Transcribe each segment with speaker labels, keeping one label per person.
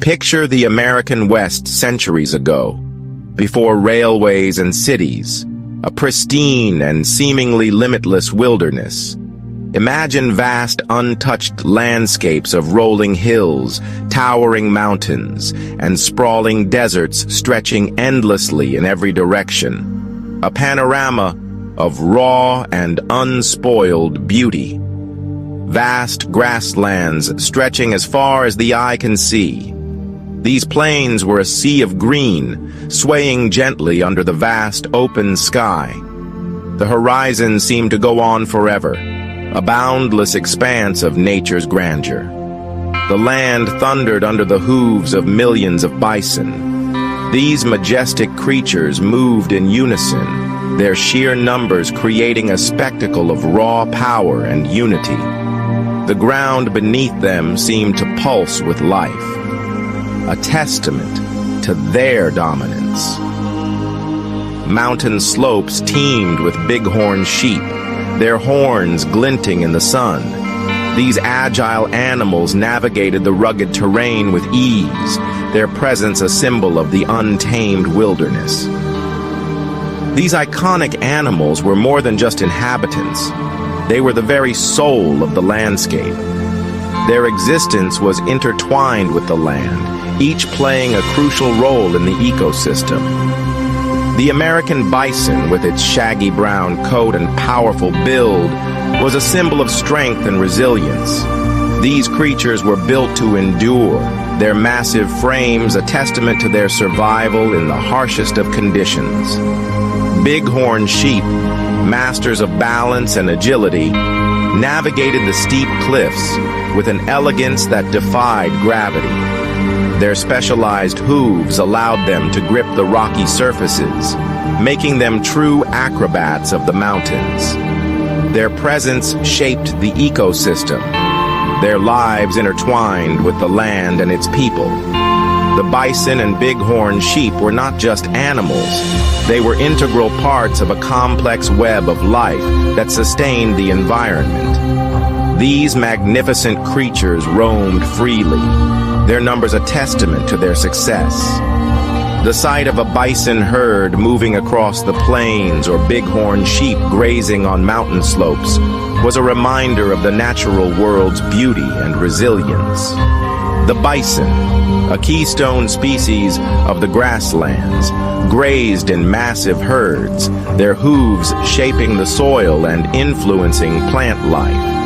Speaker 1: Picture the American West centuries ago, before railways and cities, a pristine and seemingly limitless wilderness. Imagine vast, untouched landscapes of rolling hills, towering mountains, and sprawling deserts stretching endlessly in every direction. A panorama of raw and unspoiled beauty. Vast grasslands stretching as far as the eye can see. These plains were a sea of green, swaying gently under the vast open sky. The horizon seemed to go on forever, a boundless expanse of nature's grandeur. The land thundered under the hooves of millions of bison. These majestic creatures moved in unison, their sheer numbers creating a spectacle of raw power and unity. The ground beneath them seemed to pulse with life, a testament to their dominance. Mountain slopes teemed with bighorn sheep, their horns glinting in the sun. These agile animals navigated the rugged terrain with ease, their presence a symbol of the untamed wilderness. These iconic animals were more than just inhabitants. They were the very soul of the landscape. Their existence was intertwined with the land, each playing a crucial role in the ecosystem. The American bison, with its shaggy brown coat and powerful build, was a symbol of strength and resilience. These creatures were built to endure, their massive frames a testament to their survival in the harshest of conditions. Bighorn sheep, masters of balance and agility, navigated the steep cliffs with an elegance that defied gravity. Their specialized hooves allowed them to grip the rocky surfaces, making them true acrobats of the mountains. Their presence shaped the ecosystem, their lives intertwined with the land and its people. The bison and bighorn sheep were not just animals, they were integral parts of a complex web of life that sustained the environment. These magnificent creatures roamed freely, their numbers a testament to their success. The sight of a bison herd moving across the plains or bighorn sheep grazing on mountain slopes was a reminder of the natural world's beauty and resilience. The bison, a keystone species of the grasslands, grazed in massive herds, their hooves shaping the soil and influencing plant life.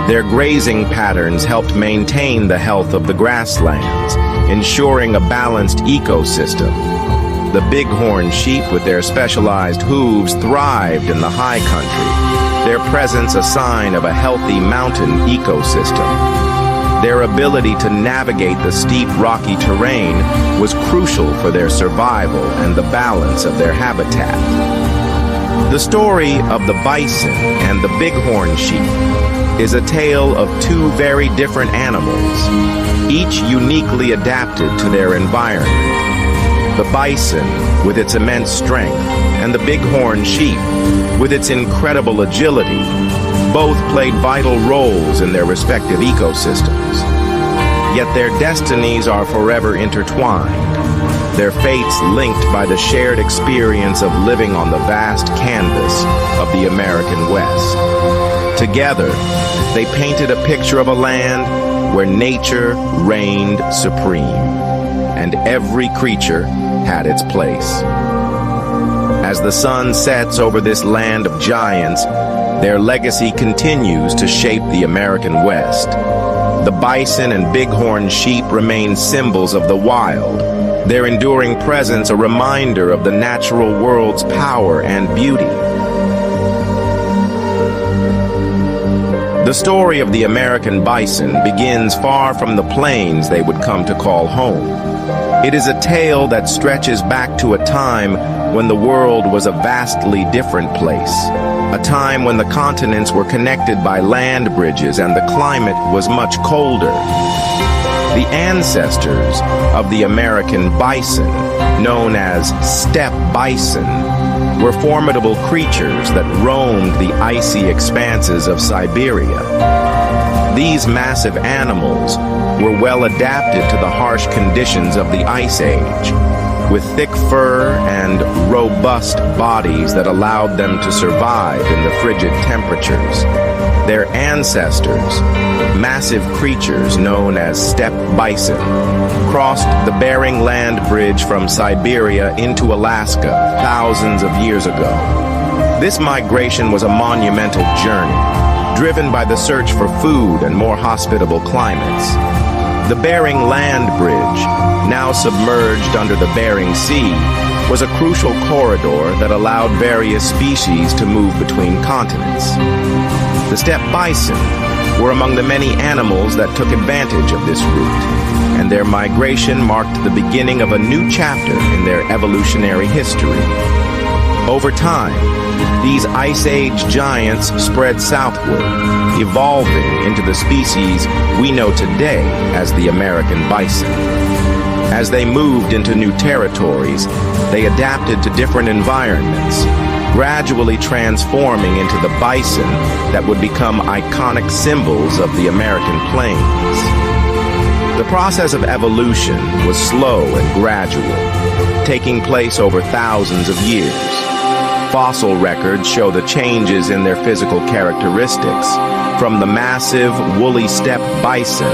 Speaker 1: Their grazing patterns helped maintain the health of the grasslands, ensuring a balanced ecosystem. The bighorn sheep with their specialized hooves thrived in the high country, their presence a sign of a healthy mountain ecosystem. Their ability to navigate the steep rocky terrain was crucial for their survival and the balance of their habitat. The story of the bison and the bighorn sheep is a tale of two very different animals, each uniquely adapted to their environment. The bison, with its immense strength, and the bighorn sheep, with its incredible agility, both played vital roles in their respective ecosystems. Yet their destinies are forever intertwined, their fates linked by the shared experience of living on the vast canvas of the American West. Together, they painted a picture of a land where nature reigned supreme, and every creature had its place. As the sun sets over this land of giants, their legacy continues to shape the American West. The bison and bighorn sheep remain symbols of the wild, their enduring presence a reminder of the natural world's power and beauty. The story of the American bison begins far from the plains they would come to call home. It is a tale that stretches back to a time when the world was a vastly different place, a time when the continents were connected by land bridges and the climate was much colder. The ancestors of the American bison, known as steppe bison, were formidable creatures that roamed the icy expanses of Siberia. These massive animals were well adapted to the harsh conditions of the Ice Age, with thick fur and robust bodies that allowed them to survive in the frigid temperatures. Their ancestors, massive creatures known as steppe bison, crossed the Bering Land Bridge from Siberia into Alaska thousands of years ago. This migration was a monumental journey, driven by the search for food and more hospitable climates. The Bering Land Bridge, now submerged under the Bering Sea, was a crucial corridor that allowed various species to move between continents. The steppe bison were among the many animals that took advantage of this route, and their migration marked the beginning of a new chapter in their evolutionary history. Over time, these Ice Age giants spread southward, evolving into the species we know today as the American bison. As they moved into new territories, they adapted to different environments, gradually transforming into the bison that would become iconic symbols of the American plains. The process of evolution was slow and gradual, taking place over thousands of years. Fossil records show the changes in their physical characteristics, from the massive, woolly steppe bison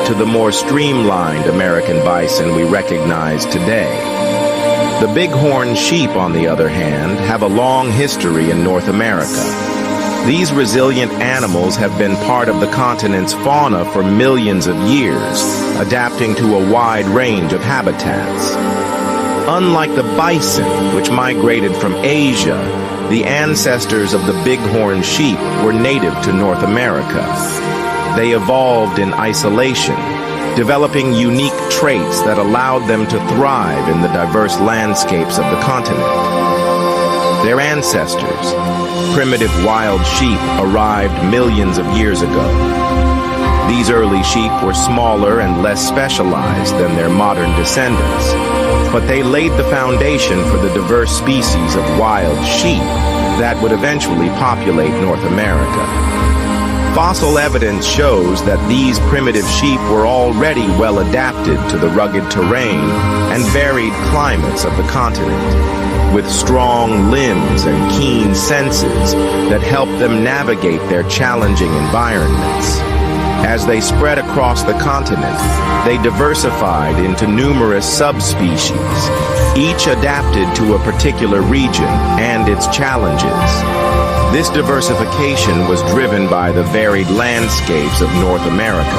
Speaker 1: to the more streamlined American bison we recognize today. The Bighorn sheep, on the other hand, have a long history in North America. These resilient animals have been part of the continent's fauna for millions of years, adapting to a wide range of habitats. Unlike the bison, which migrated from Asia, the ancestors of the Bighorn sheep were native to North America. They evolved in isolation, developing unique traits that allowed them to thrive in the diverse landscapes of the continent. Their ancestors, primitive wild sheep, arrived millions of years ago. These early sheep were smaller and less specialized than their modern descendants, but they laid the foundation for the diverse species of wild sheep that would eventually populate North America. Fossil evidence shows that these primitive sheep were already well adapted to the rugged terrain and varied climates of the continent, with strong limbs and keen senses that helped them navigate their challenging environments. As they spread across the continent, they diversified into numerous subspecies, each adapted to a particular region and its challenges. This diversification was driven by the varied landscapes of North America,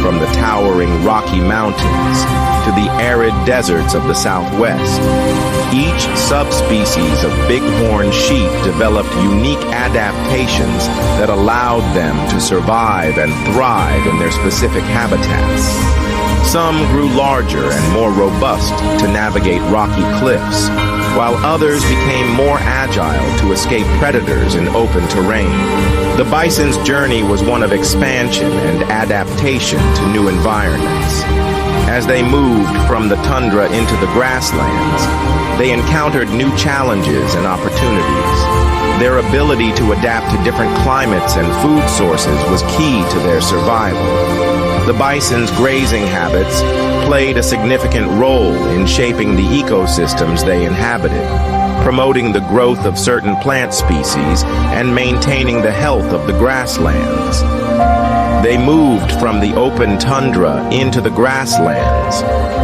Speaker 1: from the towering Rocky Mountains to the arid deserts of the Southwest. Each subspecies of Bighorn sheep developed unique adaptations that allowed them to survive and thrive in their specific habitats. Some grew larger and more robust to navigate rocky cliffs, while others became more agile to escape predators in open terrain. The bison's journey was one of expansion and adaptation to new environments. As they moved from the tundra into the grasslands, they encountered new challenges and opportunities. Their ability to adapt to different climates and food sources was key to their survival. The bison's grazing habits played a significant role in shaping the ecosystems they inhabited, promoting the growth of certain plant species and maintaining the health of the grasslands. They moved from the open tundra into the grasslands,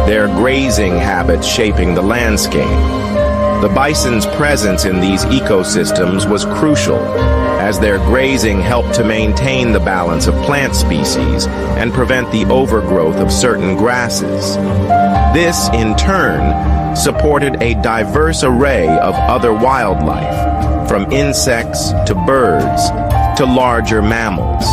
Speaker 1: their grazing habits shaping the landscape. The bison's presence in these ecosystems was crucial, as their grazing helped to maintain the balance of plant species and prevent the overgrowth of certain grasses. This, in turn, supported a diverse array of other wildlife, from insects to birds to larger mammals.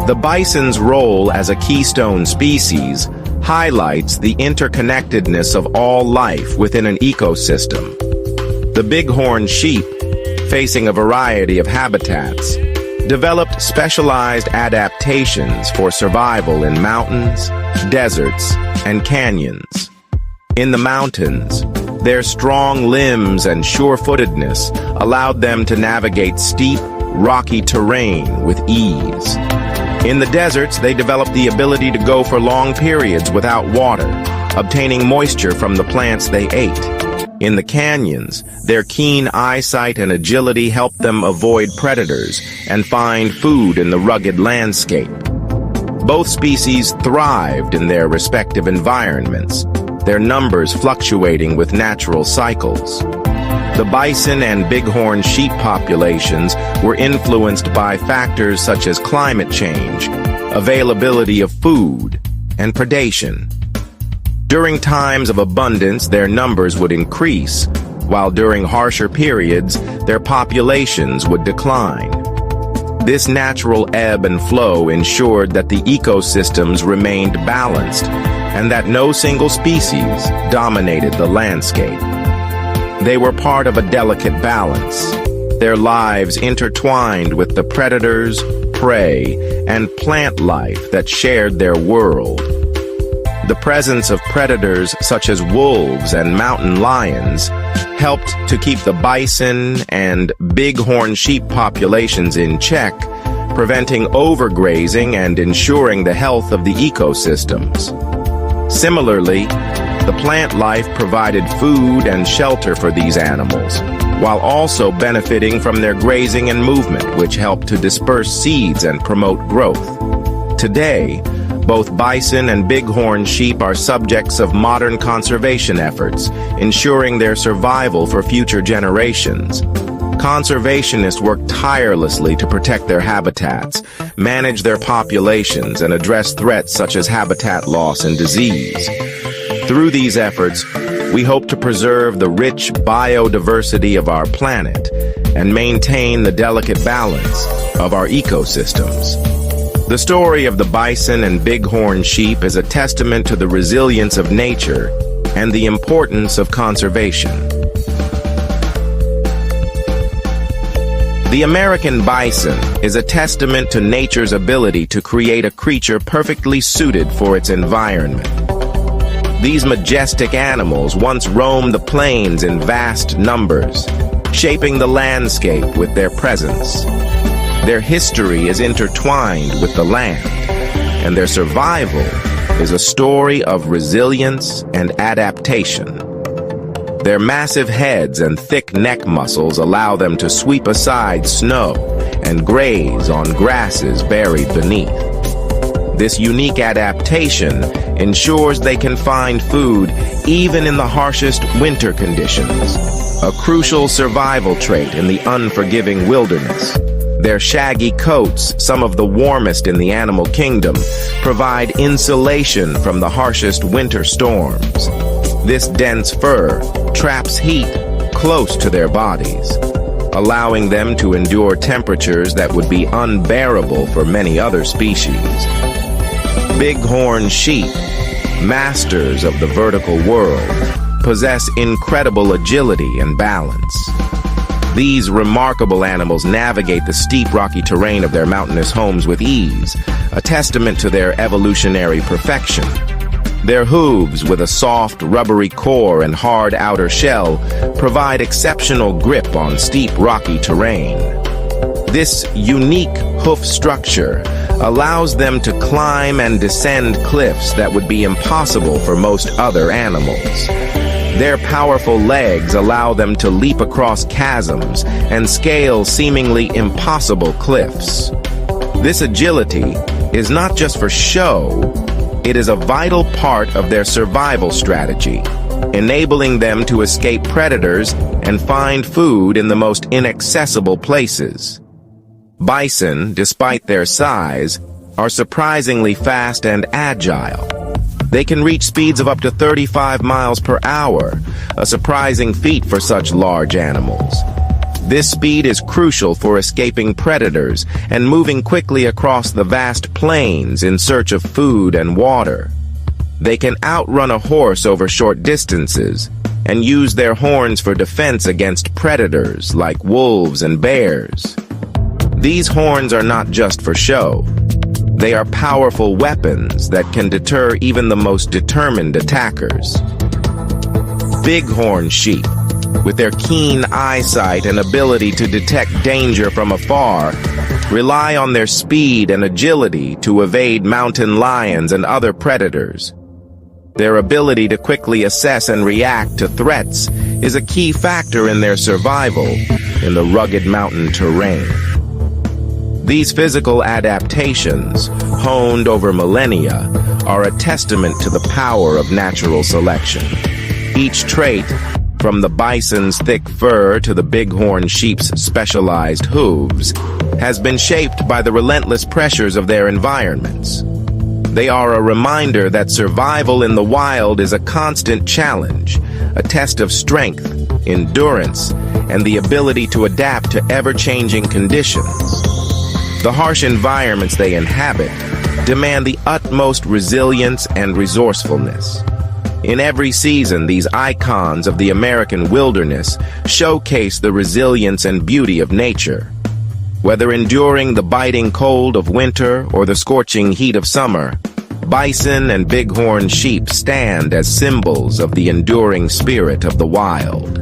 Speaker 1: The bison's role as a keystone species highlights the interconnectedness of all life within an ecosystem. The Bighorn sheep, facing a variety of habitats, developed specialized adaptations for survival in mountains, deserts, and canyons. In the mountains, their strong limbs and sure-footedness allowed them to navigate steep, rocky terrain with ease. In the deserts, they developed the ability to go for long periods without water, obtaining moisture from the plants they ate. In the canyons, their keen eyesight and agility helped them avoid predators and find food in the rugged landscape. Both species thrived in their respective environments, their numbers fluctuating with natural cycles. The bison and bighorn sheep populations were influenced by factors such as climate change, availability of food, and predation. During times of abundance, their numbers would increase, while during harsher periods, their populations would decline. This natural ebb and flow ensured that the ecosystems remained balanced and that no single species dominated the landscape. They were part of a delicate balance, their lives intertwined with the predators, prey, and plant life that shared their world. The presence of predators such as wolves and mountain lions helped to keep the bison and bighorn sheep populations in check, preventing overgrazing and ensuring the health of the ecosystems. Similarly, the plant life provided food and shelter for these animals, while also benefiting from their grazing and movement, which helped to disperse seeds and promote growth. Today, both bison and bighorn sheep are subjects of modern conservation efforts, ensuring their survival for future generations. Conservationists work tirelessly to protect their habitats, manage their populations, and address threats such as habitat loss and disease. Through these efforts, we hope to preserve the rich biodiversity of our planet and maintain the delicate balance of our ecosystems. The story of the bison and bighorn sheep is a testament to the resilience of nature and the importance of conservation. The American bison is a testament to nature's ability to create a creature perfectly suited for its environment. These majestic animals once roamed the plains in vast numbers, shaping the landscape with their presence. Their history is intertwined with the land, and their survival is a story of resilience and adaptation. Their massive heads and thick neck muscles allow them to sweep aside snow and graze on grasses buried beneath. This unique adaptation ensures they can find food even in the harshest winter conditions, a crucial survival trait in the unforgiving wilderness. Their shaggy coats, some of the warmest in the animal kingdom, provide insulation from the harshest winter storms. This dense fur traps heat close to their bodies, allowing them to endure temperatures that would be unbearable for many other species. Bighorn sheep, masters of the vertical world, possess incredible agility and balance. These remarkable animals navigate the steep rocky terrain of their mountainous homes with ease, a testament to their evolutionary perfection. Their hooves, with a soft, rubbery core and hard outer shell, provide exceptional grip on steep rocky terrain. This unique hoof structure allows them to climb and descend cliffs that would be impossible for most other animals. Their powerful legs allow them to leap across chasms and scale seemingly impossible cliffs. This agility is not just for show, it is a vital part of their survival strategy, enabling them to escape predators and find food in the most inaccessible places. Bison, despite their size, are surprisingly fast and agile. They can reach speeds of up to 35 miles per hour, a surprising feat for such large animals. This speed is crucial for escaping predators and moving quickly across the vast plains in search of food and water. They can outrun a horse over short distances and use their horns for defense against predators like wolves and bears. These horns are not just for show. They are powerful weapons that can deter even the most determined attackers. Bighorn sheep, with their keen eyesight and ability to detect danger from afar, rely on their speed and agility to evade mountain lions and other predators. Their ability to quickly assess and react to threats is a key factor in their survival in the rugged mountain terrain. These physical adaptations, honed over millennia, are a testament to the power of natural selection. Each trait, from the bison's thick fur to the bighorn sheep's specialized hooves, has been shaped by the relentless pressures of their environments. They are a reminder that survival in the wild is a constant challenge, a test of strength, endurance, and the ability to adapt to ever-changing conditions. The harsh environments they inhabit demand the utmost resilience and resourcefulness. In every season, these icons of the American wilderness showcase the resilience and beauty of nature. Whether enduring the biting cold of winter or the scorching heat of summer, bison and bighorn sheep stand as symbols of the enduring spirit of the wild.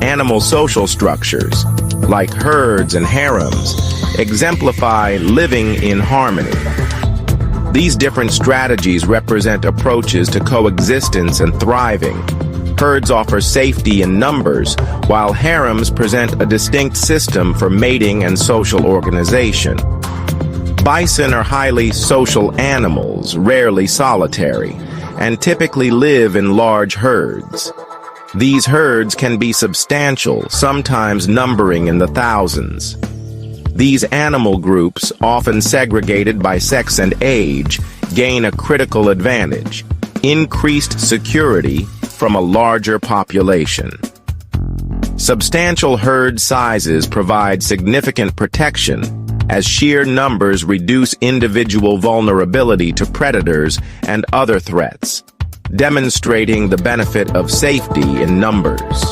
Speaker 1: Animal social structures, like herds and harems, exemplify living in harmony. These different strategies represent approaches to coexistence and thriving. Herds offer safety in numbers, while harems present a distinct system for mating and social organization. Bison are highly social animals, rarely solitary, and typically live in large herds. These herds can be substantial, sometimes numbering in the thousands. These animal groups, often segregated by sex and age, gain a critical advantage: increased security from a larger population. Substantial herd sizes provide significant protection, as sheer numbers reduce individual vulnerability to predators and other threats, demonstrating the benefit of safety in numbers.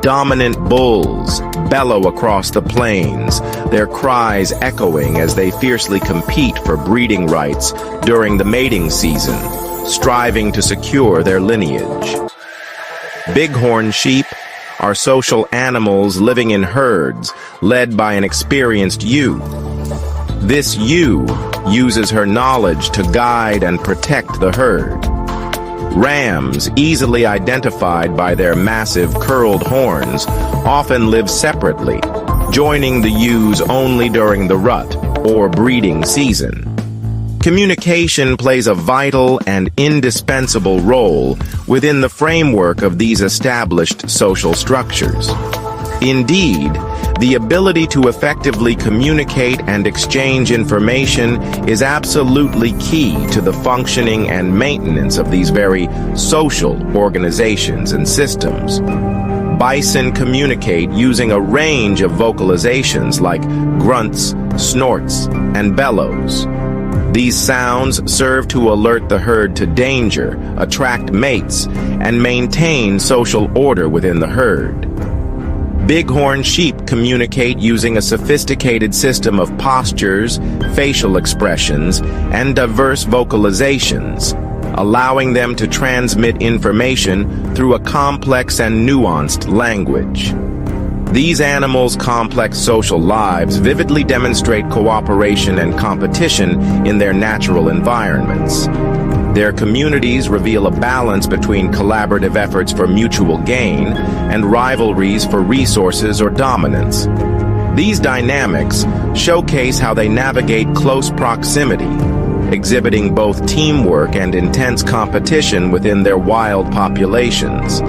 Speaker 1: Dominant bulls bellow across the plains, their cries echoing as they fiercely compete for breeding rights during the mating season, striving to secure their lineage. Bighorn sheep are social animals living in herds, led by an experienced ewe. This ewe uses her knowledge to guide and protect the herd. Rams, easily identified by their massive curled horns, often live separately, joining the ewes only during the rut or breeding season. Communication plays a vital and indispensable role within the framework of these established social structures. Indeed, the ability to effectively communicate and exchange information is absolutely key to the functioning and maintenance of these very social organizations and systems. Bison communicate using a range of vocalizations like grunts, snorts, and bellows. These sounds serve to alert the herd to danger, attract mates, and maintain social order within the herd. Bighorn sheep communicate using a sophisticated system of postures, facial expressions, and diverse vocalizations, allowing them to transmit information through a complex and nuanced language. These animals' complex social lives vividly demonstrate cooperation and competition in their natural environments. Their communities reveal a balance between collaborative efforts for mutual gain and rivalries for resources or dominance. These dynamics showcase how they navigate close proximity, exhibiting both teamwork and intense competition within their wild populations.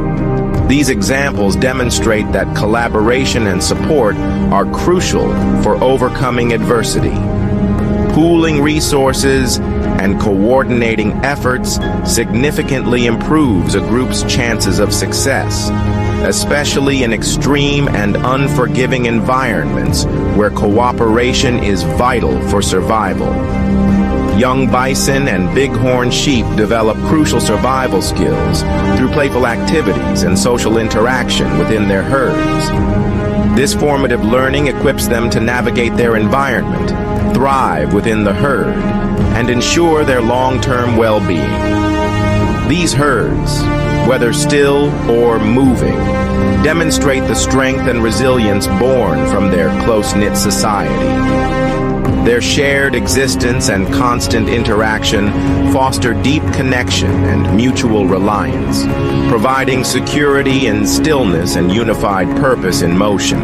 Speaker 1: These examples demonstrate that collaboration and support are crucial for overcoming adversity. Pooling resources and coordinating efforts significantly improves a group's chances of success, especially in extreme and unforgiving environments where cooperation is vital for survival. Young bison and bighorn sheep develop crucial survival skills through playful activities and social interaction within their herds. This formative learning equips them to navigate their environment, thrive within the herd, and ensure their long-term well-being. These herds, whether still or moving, demonstrate the strength and resilience born from their close-knit society. Their shared existence and constant interaction foster deep connection and mutual reliance, providing security in stillness and unified purpose in motion.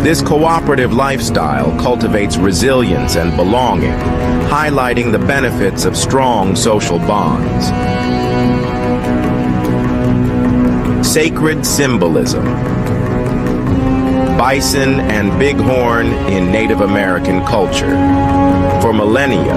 Speaker 1: This cooperative lifestyle cultivates resilience and belonging, highlighting the benefits of strong social bonds. Sacred symbolism. Bison and bighorn in Native American culture. For millennia,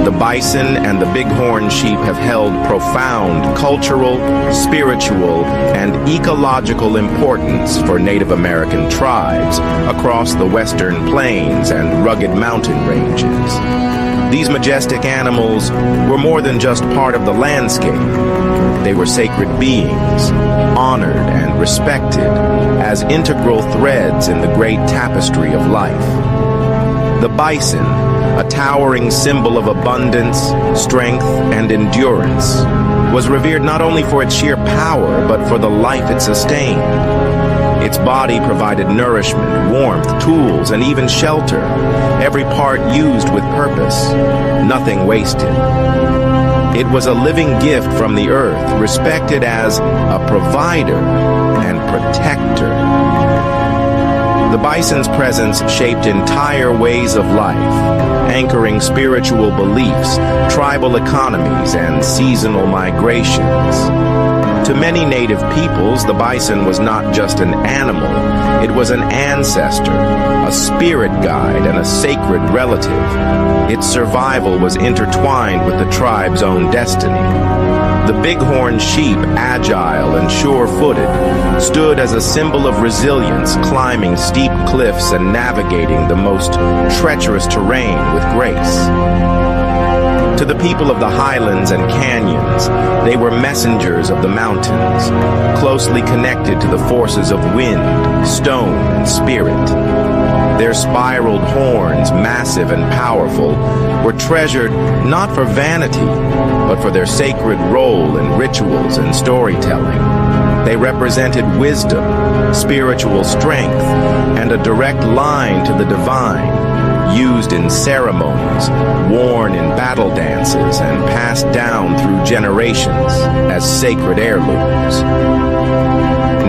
Speaker 1: the bison and the bighorn sheep have held profound cultural, spiritual, and ecological importance for Native American tribes across the western plains and rugged mountain ranges. These majestic animals were more than just part of the landscape. They were sacred beings, honored and respected as integral threads in the great tapestry of life. The bison, a towering symbol of abundance, strength, and endurance, was revered not only for its sheer power, but for the life it sustained. Its body provided nourishment, warmth, tools, and even shelter, every part used with purpose, nothing wasted. It was a living gift from the earth, respected as a provider and protector. The bison's presence shaped entire ways of life, anchoring spiritual beliefs, tribal economies, and seasonal migrations. To many native peoples, the bison was not just an animal, it was an ancestor, a spirit guide, and a sacred relative. Its survival was intertwined with the tribe's own destiny. The bighorn sheep, agile and sure-footed, stood as a symbol of resilience, climbing steep cliffs and navigating the most treacherous terrain with grace. To the people of the highlands and canyons, they were messengers of the mountains, closely connected to the forces of wind, stone, and spirit. Their spiraled horns, massive and powerful, were treasured not for vanity, but for their sacred role in rituals and storytelling. They represented wisdom, spiritual strength, and a direct line to the divine, used in ceremonies, worn in battle dances, and passed down through generations as sacred heirlooms.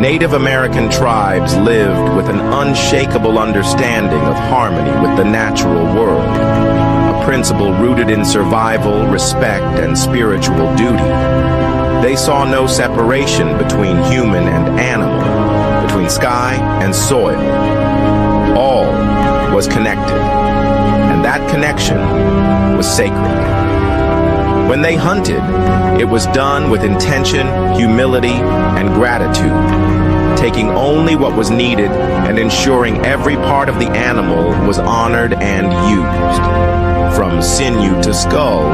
Speaker 1: Native American tribes lived with an unshakable understanding of harmony with the natural world, a principle rooted in survival, respect, and spiritual duty. They saw no separation between human and animal, between sky and soil. All was connected, and that connection was sacred. When they hunted, it was done with intention, humility, and gratitude, taking only what was needed and ensuring every part of the animal was honored and used. From sinew to skull,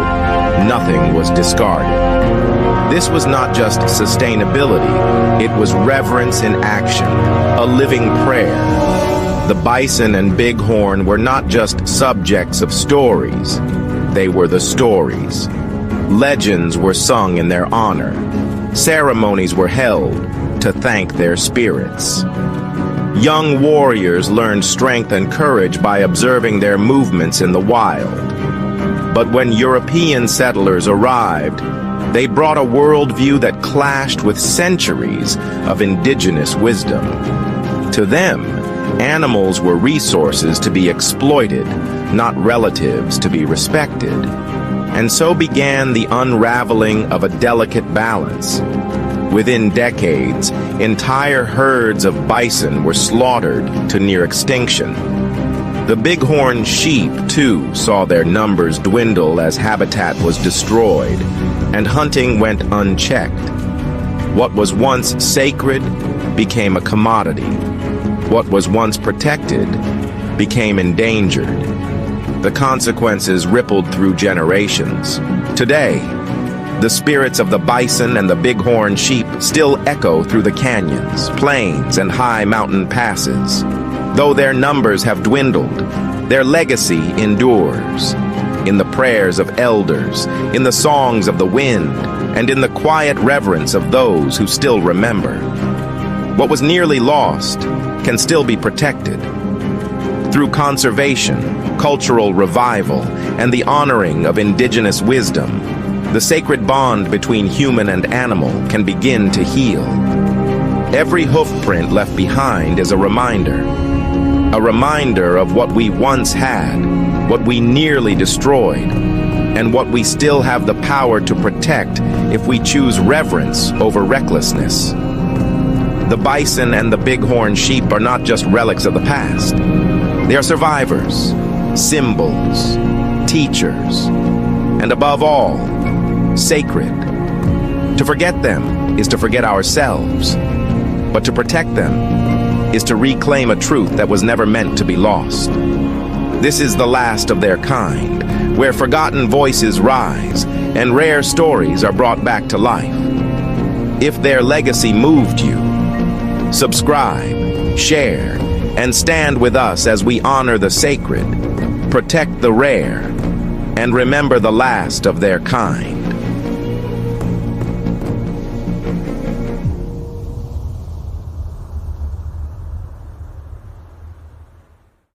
Speaker 1: nothing was discarded. This was not just sustainability, it was reverence in action, a living prayer. The bison and bighorn were not just subjects of stories, they were the stories. Legends were sung in their honor. Ceremonies were held to thank their spirits. Young warriors learned strength and courage by observing their movements in the wild. But when European settlers arrived, they brought a worldview that clashed with centuries of indigenous wisdom. To them, animals were resources to be exploited, not relatives to be respected. And so began the unraveling of a delicate balance. Within decades, entire herds of bison were slaughtered to near extinction. The bighorn sheep, too, saw their numbers dwindle as habitat was destroyed, and hunting went unchecked. What was once sacred became a commodity. What was once protected became endangered. The consequences rippled through generations. Today, the spirits of the bison and the bighorn sheep still echo through the canyons, plains, and high mountain passes. Though their numbers have dwindled, their legacy endures. in the prayers of elders, in the songs of the wind, and in the quiet reverence of those who still remember. What was nearly lost can still be protected. Through conservation, cultural revival, and the honoring of indigenous wisdom, the sacred bond between human and animal can begin to heal. Every hoofprint left behind is a reminder of what we once had, what we nearly destroyed, and what we still have the power to protect if we choose reverence over recklessness. The bison and the bighorn sheep are not just relics of the past. They are survivors, symbols, teachers, and above all, sacred. To forget them is to forget ourselves, but to protect them is to reclaim a truth that was never meant to be lost. This is the last of their kind, where forgotten voices rise and rare stories are brought back to life. If their legacy moved you, subscribe, share, and stand with us as we honor the sacred, protect the rare, and remember the last of their kind.